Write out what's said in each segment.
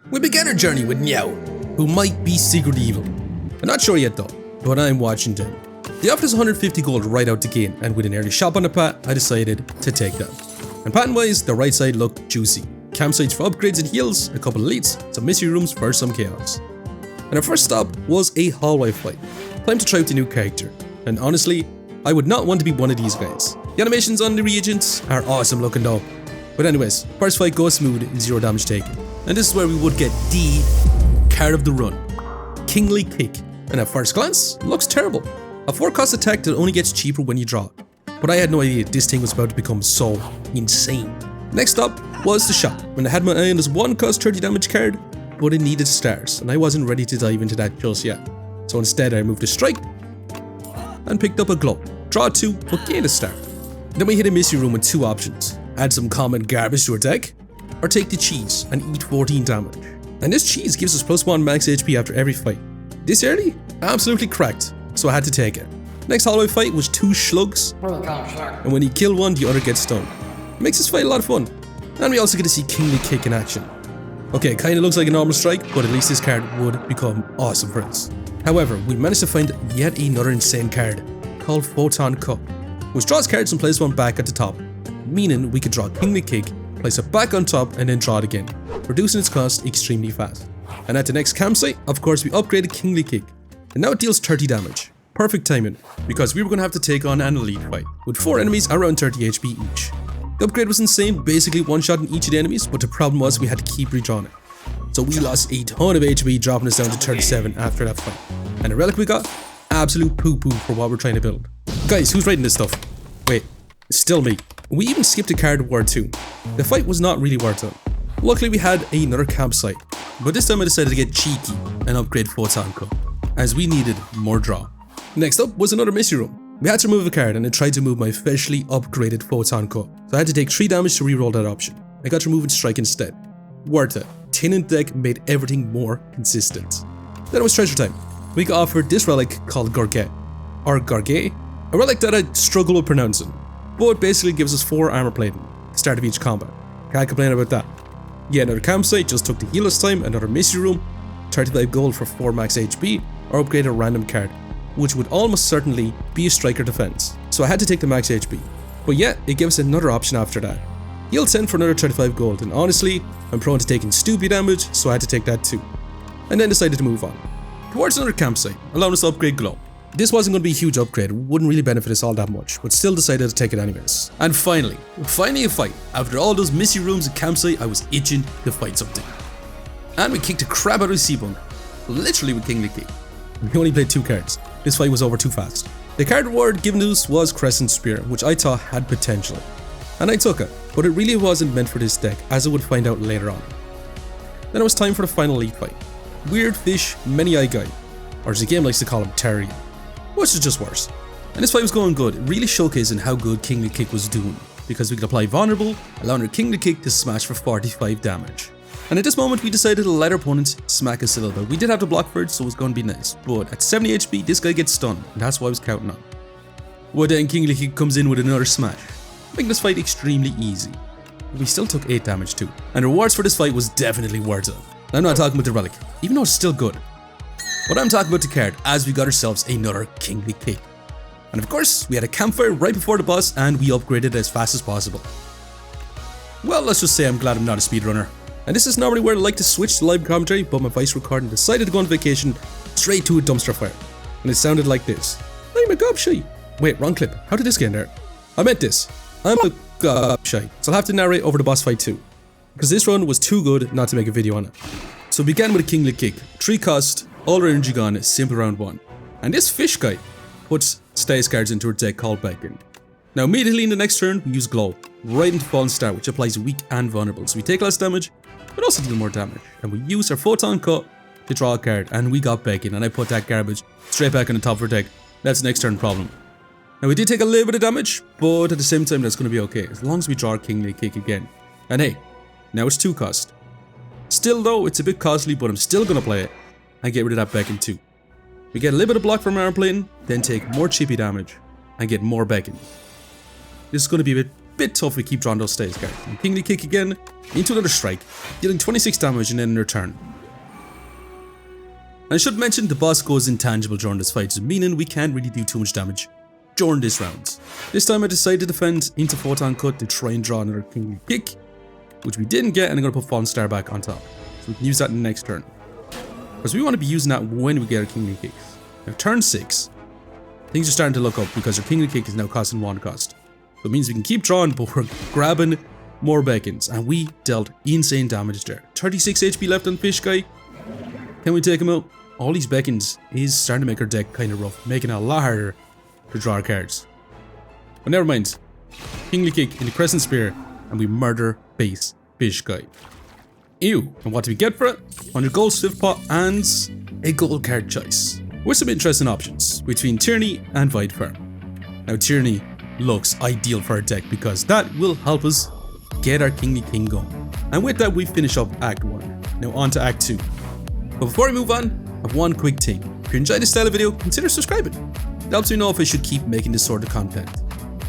We began our journey with Meow, who might be secret evil. I'm not sure yet though, but I'm watching them. They offered us 150 gold right out the gate, and with an early shop on the path, I decided to take them. And pattern wise, the right side looked juicy. Campsites for upgrades and heals, a couple of elites, some mystery rooms for some chaos. And our first stop was a hallway fight. Time to try out the new character. And honestly, I would not want to be one of these guys. The animations on the Regent are awesome looking though. But anyways, first fight goes smooth, 0 damage taken. And this is where we would get the card of the run, Kingly Kick. And at first glance, looks terrible. A 4-cost attack that only gets cheaper when you draw. But I had no idea this thing was about to become so insane. Next up was the shop, when I had my eye on this 1-cost 30 damage card, but it needed stars, and I wasn't ready to dive into that just yet. So instead I moved to strike, and picked up a glow. Draw 2, but gain a star. Then we hit a mystery room with 2 options. Add some common garbage to our deck, or take the cheese and eat 14 damage. And this cheese gives us +1 max HP after every fight. This early? Absolutely cracked, so I had to take it. Next hallway fight was 2 slugs, and when you kill one, the other gets stunned. It makes this fight a lot of fun. And we also get to see Kingly Kick in action. Okay, it kinda looks like a normal strike, but at least this card would become awesome for us. However, we managed to find yet another insane card, called Photon Cup, which draws cards and places one back at the top, meaning we could draw Kingly Kick, place it back on top, and then draw it again, reducing its cost extremely fast. And at the next campsite, of course, we upgraded Kingly Kick, and now it deals 30 damage. Perfect timing, because we were going to have to take on an elite fight, with 4 enemies around 30 HP each. The upgrade was insane, basically one-shotting each of the enemies, but the problem was we had to keep redrawing it. So we lost a ton of HP, dropping us down to 37 after that fight. And the relic we got? Absolute poo-poo for what we're trying to build. Guys, who's writing this stuff? Wait, it's still me. We even skipped a card word 2. The fight was not really worth it. Luckily we had another campsite, but this time I decided to get cheeky and upgrade Photon Cup, as we needed more draw. Next up was another mystery room. We had to remove a card, and I tried to move my freshly upgraded Photon Cup, so I had to take 3 damage to reroll that option. I got to remove and strike instead. Worth it. Tin in the deck made everything more consistent. Then it was treasure time. We got offered this relic called Gorget, or Gorget, a relic that I struggle with pronouncing, but basically gives us 4 armor plating at the start of each combat. Can't complain about that. Yeah, another campsite, just took the heal us time, another mystery room, 35 gold for 4 max HP, or upgrade a random card, which would almost certainly be a striker defense, so I had to take the max HP. But yeah, it gave us another option after that. Heal 10 for another 35 gold, and honestly, I'm prone to taking stupid damage, so I had to take that too. And then decided to move on. Towards another campsite, allowing us to upgrade Glow. This wasn't going to be a huge upgrade, wouldn't really benefit us all that much, but still decided to take it anyways. And finally a fight. After all those mystery rooms and campsite, I was itching to fight something. And we kicked the crap out of Seabunk, literally with Kingly Kick. We only played 2 cards. This fight was over too fast. The card reward given to us was Crescent Spear, which I thought had potential. And I took it, but it really wasn't meant for this deck, as I would find out later on. Then it was time for the final elite fight. Weird Fish Many-Eye Guy, or as the game likes to call him, Terry, which is just worse. And this fight was going good, really showcasing how good Kingly Kick was doing, because we could apply Vulnerable, allowing our Kingly Kick to smash for 45 damage. And at this moment we decided to let our opponents smack us a little bit. We did have to block for it, so it was going to be nice, but at 70 HP this guy gets stunned, and that's what I was counting on. Well then Kingly Kick comes in with another smash, making this fight extremely easy. But we still took 8 damage too, and the rewards for this fight was definitely worth it. I'm not talking about the relic, even though it's still good. But I'm talking about the card, as we got ourselves another Kingly Kick. And of course, we had a campfire right before the boss, and we upgraded as fast as possible. Well, let's just say I'm glad I'm not a speedrunner. And this is normally where I like to switch to live commentary, but my voice recording decided to go on vacation straight to a dumpster fire. And it sounded like this. I'm a gobshy. Wait, wrong clip. How did this get in there? I meant this. I'm a gobshy. So I'll have to narrate over the boss fight too, because this run was too good not to make a video on it. So we began with a Kingly Kick. 3 cost, all our energy gone, simple round 1. And this fish guy puts status cards into our deck called Bacon. Now immediately in the next turn, we use Glow, right into Fallen Star, which applies weak and vulnerable. So we take less damage, but also deal more damage. And we use our Photon Cut to draw a card, and we got Bacon, and I put that garbage straight back on the top of our deck. That's the next turn problem. Now we did take a little bit of damage, but at the same time that's going to be okay, as long as we draw our Kingly Kick again. And hey, now it's 2 cost. Still though, it's a bit costly, but I'm still going to play it, and get rid of that Bacon too. We get a little bit of block from armor plating, then take more chippy damage, and get more Bacon. This is going to be a bit bit tough if we keep drawing those stays cards. And Kingly Kick again, into another strike, dealing 26 damage and then in return. And I should mention the boss goes intangible during this fight, meaning we can't really do too much damage during this round. This time I decided to defend into Photon Cut to try and draw another Kingly Kick, which we didn't get, and I'm going to put Fallen Star back on top. So we can use that in the next turn. Because we want to be using that when we get our Kingly Kicks. Now turn 6, things are starting to look up because our Kingly Kick is now costing 1 cost. So it means we can keep drawing, but we're grabbing more beacons, and we dealt insane damage there. 36 HP left on Fish Guy. Can we take him out? All these beacons is starting to make our deck kind of rough, making it a lot harder to draw our cards. But never mind. Kingly Kick in the Crescent Spear, and we murder base Fish Guy. Ew. And what do we get for it? 100 gold, Swift Pot, and a gold card choice. With some interesting options between Tyranny and Vide Farm. Now Tyranny looks ideal for our deck because that will help us get our Kingly King going. And with that we finish up Act 1. Now on to Act 2. But before we move on, I have one quick thing. If you enjoyed this style of video, consider subscribing. It helps me know if I should keep making this sort of content.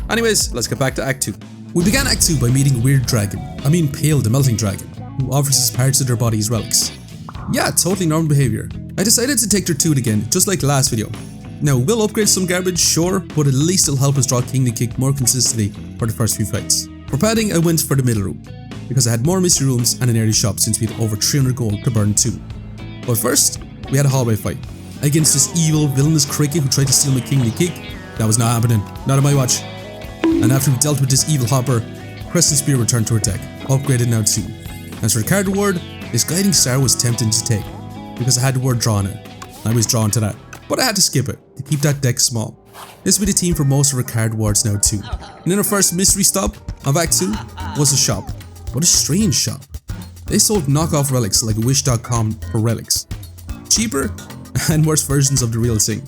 Anyways, let's get back to Act 2. We began Act 2 by meeting a weird dragon. I mean Pale the Melting Dragon, who offers us parts of their body as relics. Yeah, totally normal behavior. I decided to take their tooth again, just like the last video. Now, we'll upgrade some garbage, sure, but at least it'll help us draw Kingly Kick more consistently for the first few fights. For padding, I went for the middle room, because I had more mystery rooms and an early shop since we had over 300 gold to burn too. But first, we had a hallway fight against this evil, villainous cricket who tried to steal my Kingly Kick. That was not happening, not on my watch. And after we dealt with this evil hopper, Crescent Spear returned to our deck, upgraded now too. As for the card reward, this Guiding Star was tempting to take, because I had the word draw on it. I was drawn to that, but I had to skip it, to keep that deck small. This will be the team for most of our card rewards now too. And then our first mystery stop of Act 2 was a shop, but a strange shop. They sold knockoff relics like Wish.com for relics. Cheaper and worse versions of the real thing.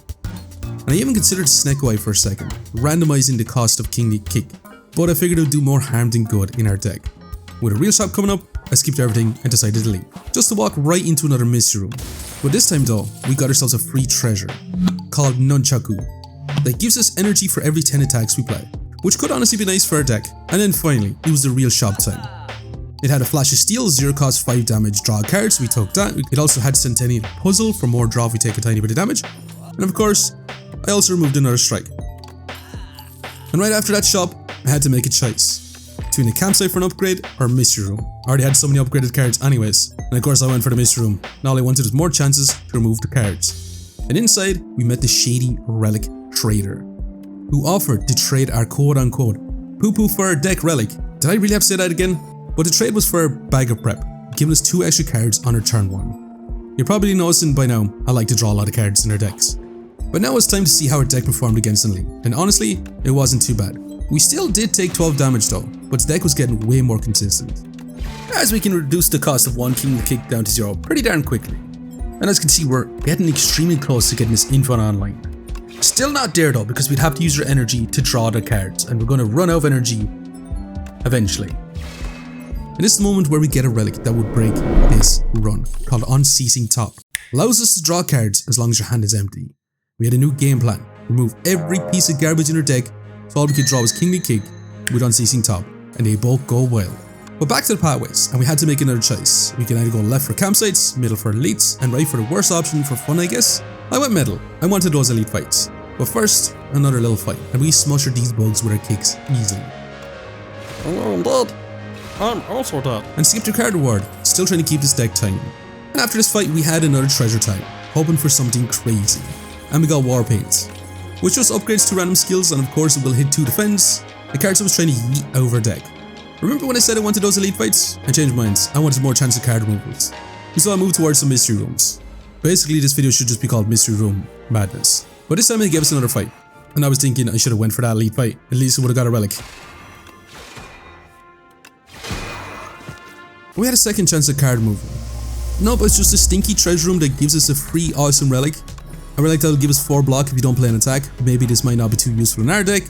And I even considered Snake Eye for a second, randomizing the cost of Kingly Kick, but I figured it would do more harm than good in our deck. With a real shop coming up, I skipped everything and decided to leave, just to walk right into another mystery room. But this time though, we got ourselves a free treasure, called Nunchaku, that gives us energy for every 10 attacks we play, which could honestly be nice for our deck. And then finally, it was the real shop time. It had a Flash of Steel, 0 cost 5 damage, draw a card, so we took that. It also had Centennial Puzzle for more draw if we take a tiny bit of damage. And of course, I also removed another strike. And right after that shop, I had to make a choice between a campsite for an upgrade or a mystery room. I already had so many upgraded cards anyways, and of course I went for the mystery room. Now all I wanted was more chances to remove the cards. And inside, we met the shady relic trader, who offered to trade our quote-unquote poo-poo for our deck relic. Did I really have to say that again? But the trade was for a bag of prep, giving us 2 extra cards on our turn 1. You're probably noticing by now, I like to draw a lot of cards in our decks. But now it's time to see how our deck performed against Enlil, and honestly, it wasn't too bad. We still did take 12 damage though, but the deck was getting way more consistent, as we can reduce the cost of 1 Kingly Kick down to 0 pretty darn quickly. And as you can see, we're getting extremely close to getting this info online. Still not there though, because we'd have to use our energy to draw the cards, and we're going to run out of energy eventually. And this is the moment where we get a relic that would break this run, called Unceasing Top. Allows us to draw cards as long as your hand is empty. We had a new game plan, remove every piece of garbage in our deck, so all we could draw was Kingly Kick with Unceasing Top, and they both go well. But back to the pathways, and we had to make another choice. We can either go left for campsites, middle for elites, and right for the worst option for fun I guess. I went middle, I wanted those elite fights. But first, another little fight, and we smushed these bugs with our kicks easily. Hello, I'm dead. I'm also dead. And skipped your card reward, still trying to keep this deck tiny. And after this fight we had another treasure time, hoping for something crazy. And we got War Paints, which just upgrades 2 random skills, and of course it will hit 2 defense, the cards I was trying to yeet out of our deck. Remember when I said I wanted those elite fights? I changed minds, I wanted more chance of card removals. So I moved towards some mystery rooms. Basically this video should just be called Mystery Room Madness. But this time it gave us another fight, and I was thinking I should have went for that elite fight, at least I would have got a relic. We had a second chance at card removal. Nope, it's just a stinky treasure room that gives us a free awesome relic. A relic that'll give us 4 block if you don't play an attack. Maybe this might not be too useful in our deck,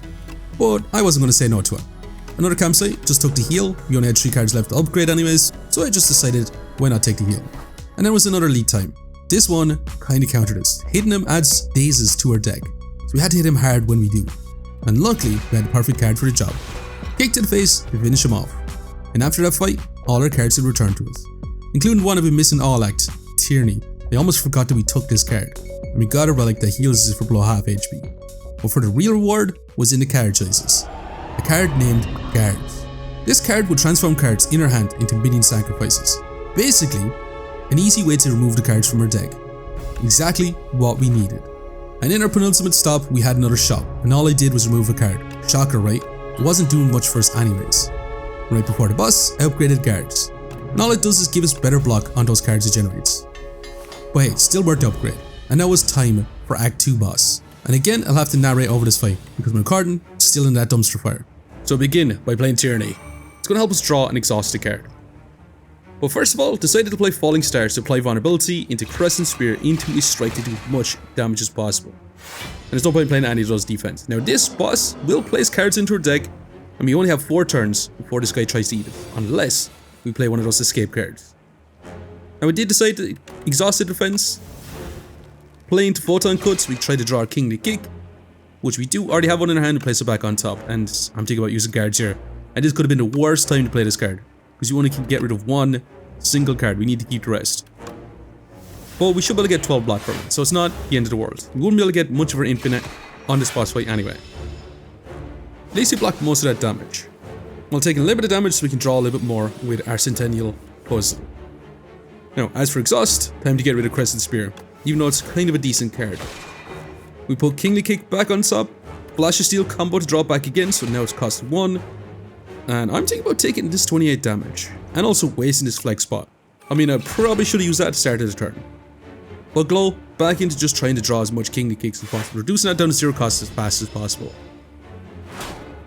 but I wasn't going to say no to it. Another campsite, just took the heal. We only had 3 cards left to upgrade anyways, so I just decided why not take the heal. And then was another lead time. This one kinda countered us. Hitting him adds dazes to our deck, so we had to hit him hard when we do. And luckily, we had the perfect card for the job. Kick to the face to finish him off. And after that fight, all our cards had returned to us, including one of a missing all act, Tyranny. I almost forgot that we took this card, and we got a relic that heals us for below half HP. But for the real reward was in the card choices. A card named Guards. This card would transform cards in our hand into minion sacrifices. Basically, an easy way to remove the cards from our deck. Exactly what we needed. And in our penultimate stop, we had another shop, and all I did was remove a card. Shocker, right? It wasn't doing much for us anyways. Right before the boss, I upgraded Guards. And all it does is give us better block on those cards it generates. But hey, still worth the upgrade. And now it's time for Act 2 boss. And again, I'll have to narrate over this fight, because my recording is still in that dumpster fire. So begin by playing Tyranny. It's going to help us draw an exhausted card. But first of all, decided to play Falling Stars to apply vulnerability into Crescent Spear into his strike to do as much damage as possible. And there's no point playing any of those defense. Now this boss will place cards into our deck, and we only have 4 turns before this guy tries to eat it, unless we play one of those escape cards. Now we did decide to exhaust the defense. Playing to Photon Cuts, we tried to draw a Kingly Kick, which we do already have one in our hand to place it back on top, and I'm thinking about using cards here. And this could have been the worst time to play this card, because you only can get rid of one single card. We need to keep the rest. But we should be able to get 12 block from it, so it's not the end of the world. We wouldn't be able to get much of our infinite on this boss fight anyway. At least we blocked most of that damage. While taking a little bit of damage so we can draw a little bit more with our Centennial Puzzle. Now, as for Exhaust, time to get rid of Crescent Spear, even though it's kind of a decent card. We put Kingly Kick back on top, Flash of Steel combo to draw back again, so now it's cost 1. And I'm thinking about taking this 28 damage, and also wasting this flex spot. I mean, I probably should have used that at the start of the turn. But Glow back into just trying to draw as much Kingly Kicks as possible, reducing that down to 0 cost as fast as possible.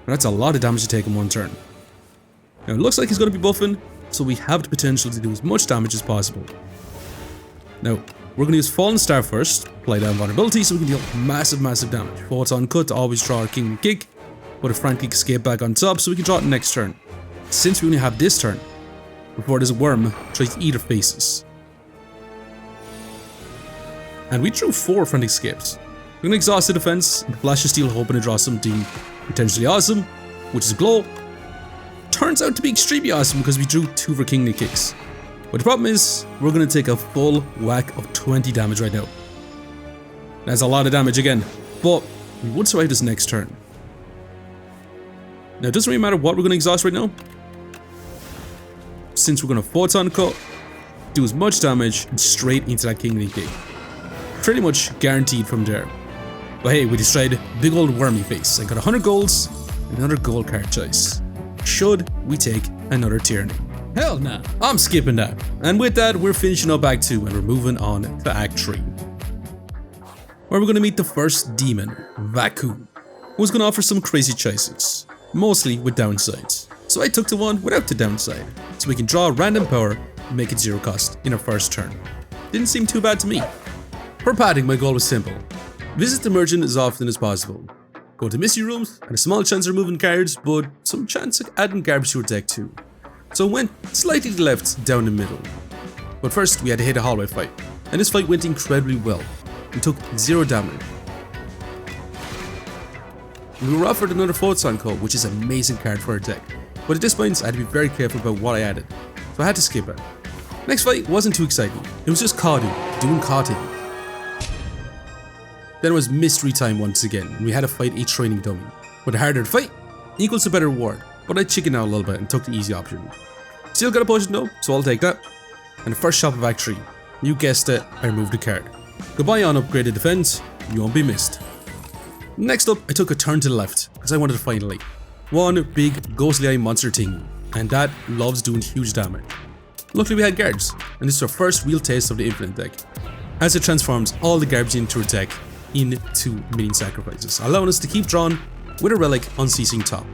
And that's a lot of damage to take in one turn. Now it looks like he's going to be buffing, so we have the potential to do as much damage as possible. Now, we're going to use Fallen Star first, apply down vulnerability so we can deal massive damage. Photon Cut to always draw our Kingly Kick, put a Frantic Escape back on top so we can draw it next turn. Since we only have this turn, before there's a worm tries to eat our faces. And we drew 4 Frantic Escapes. We're going to exhaust the defense, and Flash of Steel hoping to draw something potentially awesome, which is Glow. Turns out to be extremely awesome because we drew 2 for Kingly Kicks. But the problem is, we're going to take a full whack of 20 damage right now. That's a lot of damage again, but we would survive this next turn. Now it doesn't really matter what we're going to exhaust right now, since we're going to Photon Cut, do as much damage, and straight into that Kingly Kick. Pretty much guaranteed from there. But hey, we destroyed big old wormy face. I got 100 golds, and another gold card choice. Should we take another Tyranny? Hell nah, I'm skipping that. And with that, we're finishing up Act 2 and we're moving on to Act 3. Where we're going to meet the first demon, Vacuum, who's going to offer some crazy choices, mostly with downsides. So I took the one without the downside, so we can draw a random power and make it 0 cost in our first turn. Didn't seem too bad to me. For padding, my goal was simple. Visit the merchant as often as possible. Go to Misty Rooms, and a small chance of removing cards, but some chance of adding garbage to your deck too. So I went slightly to the left, down the middle. But first we had to hit a hallway fight, and this fight went incredibly well. We took 0 damage. We were offered another Photon Cut, which is an amazing card for our deck. But at this point I had to be very careful about what I added, so I had to skip it. Next fight wasn't too exciting, it was just Kadu doing Caughting. Then it was mystery time once again, and we had to fight a training dummy. But the harder the fight equals a better reward, but I chickened out a little bit and took the easy option. Still got a potion though, so I'll take that. And the first shop of Act 3, you guessed it, I removed a card. Goodbye on upgraded defense, you won't be missed. Next up, I took a turn to the left, because I wanted to finally one big ghostly eye monster thing, and that loves doing huge damage. Luckily we had guards, and this is our first real taste of the infinite deck, as it transforms all the garbage into our deck into minion sacrifices, allowing us to keep drawing with a relic Unceasing top.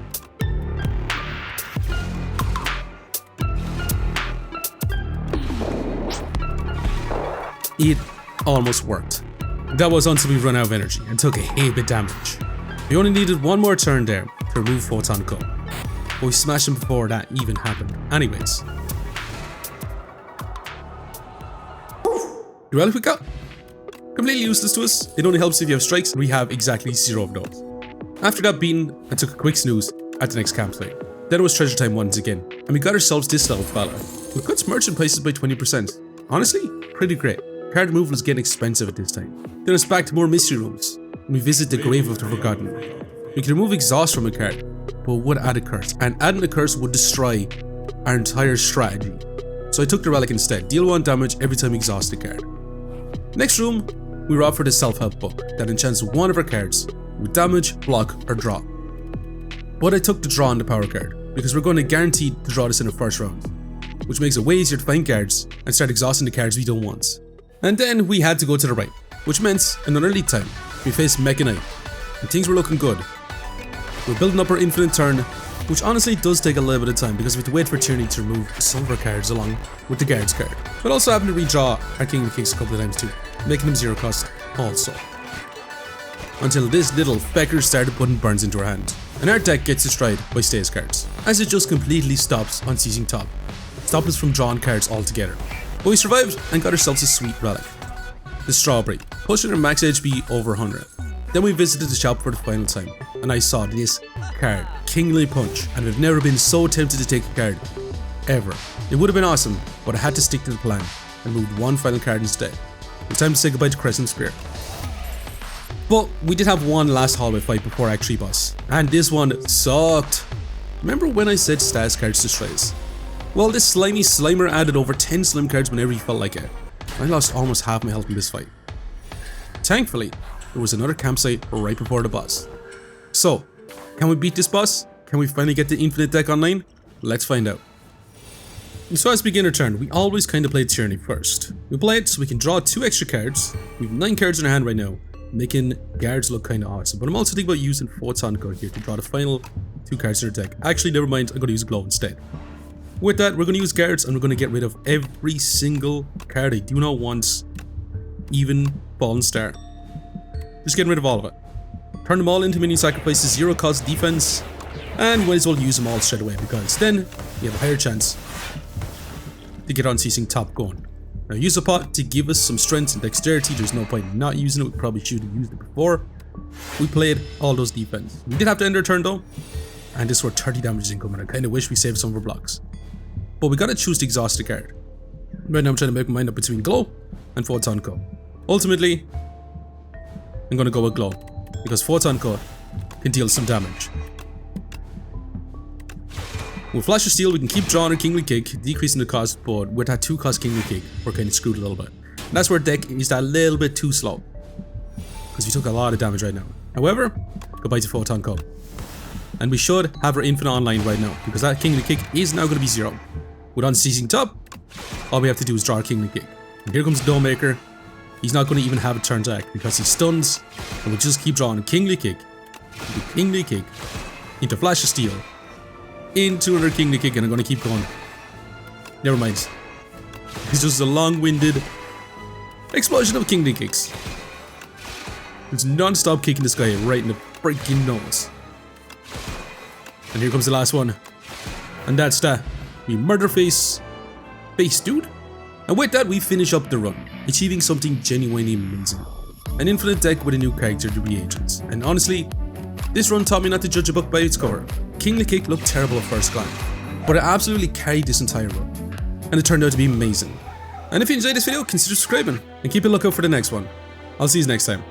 It almost worked. That was until we run out of energy and took a heap of damage. We only needed one more turn there to remove Photon Cut, but we smashed him before that even happened. Anyways, the relic we got, completely useless to us. It only helps if you have strikes, and we have exactly 0 of those. After that beating, I took a quick snooze at the next campsite. Then it was treasure time once again, and we got ourselves this level fella, who cuts merchant prices by 20%. Honestly, pretty great. Card removal is getting expensive at this time. Then it's back to more mystery rooms, and we visit the Grave of the Forgotten. We can remove exhaust from a card, but it would add a curse, and adding a curse would destroy our entire strategy. So I took the relic instead, deal 1 damage every time we exhaust a card. Next room, we were offered a self-help book that enchants one of our cards with damage, block, or draw. But I took the draw on the power card, because we're going to guarantee to draw this in the first round, which makes it way easier to find cards and start exhausting the cards we don't want. And then we had to go to the right, which meant another lead time. We faced Mega Knight, and things were looking good. We're building up our infinite turn, which honestly does take a little bit of time because we have to wait for Tyranny to remove some of our cards along with the guards card. But also having to redraw our King of Kicks a couple of times too, making them 0 cost also. Until this little fecker started putting burns into our hand, and our deck gets destroyed by stays cards, as it just completely stops Unceasing top, stopping us from drawing cards altogether. But we survived and got ourselves a sweet relic, the Strawberry, pushing our max HP over 100. Then we visited the shop for the final time, and I saw this card, Kingly Punch, and I've never been so tempted to take a card, ever. It would have been awesome, but I had to stick to the plan, and moved one final card instead. It's time to say goodbye to Crescent Spear. But we did have one last hallway fight before Act 3 boss, and this one sucked. Remember when I said status cards destroys? Well, this slimy Slimer added over 10 slime cards whenever he felt like it. I lost almost half my health in this fight. Thankfully, there was another campsite right before the boss. So, can we beat this boss? Can we finally get the infinite deck online? Let's find out. So as beginner turn, we always kind of play Tyranny first. We play it so we can draw 2 extra cards. We have 9 cards in our hand right now, making guards look kind of awesome. But I'm also thinking about using Photon Code here to draw the final 2 cards in our deck. Actually, never mind, I'm going to use Glow instead. With that, we're going to use guards and we're going to get rid of every single card I do not want, even Fallen Star. Just getting rid of all of it. Turn them all into minion sacrifices, 0 cost defense, and you might as well use them all straight away because then you have a higher chance to get Unceasing top going. Now use a pot to give us some strength and dexterity. There's no point in not using it. We probably should have used it before. We played all those defense. We did have to end our turn though, and this were 30 damage incoming. I kind of wish we saved some of our blocks. But we gotta choose to exhaust the card. Right now I'm trying to make my mind up between Glow and Photon Code. Ultimately, I'm gonna go with Glow, because Photon Code can deal some damage. With Flash of Steel, we can keep drawing our Kingly Kick, decreasing the cost, but with that 2 cost Kingly Kick, we're kind of screwed a little bit. And that's where deck is that little bit too slow, because we took a lot of damage right now. However, goodbye to Photon Code. And we should have our infinite online right now, because that Kingly Kick is now going to be 0. With Unceasing top, all we have to do is draw our Kingly Kick. And here comes the Dome Maker. He's not going to even have a turn to act because he stuns, and we just keep drawing a Kingly Kick, into Kingly Kick, into Flash of Steel, into another Kingly Kick, and I'm going to keep going. Never mind. It's just a long-winded explosion of Kingly Kicks. It's non-stop kicking this guy right in the freaking nose. And here comes the last one. And that's that. We murder face dude. And with that, we finish up the run, achieving something genuinely amazing. An infinite deck with a new character, the Regent. And honestly, this run taught me not to judge a book by its cover. Kingly Kick looked terrible at first glance, but it absolutely carried this entire run. And it turned out to be amazing. And if you enjoyed this video, consider subscribing and keep a lookout for the next one. I'll see you next time.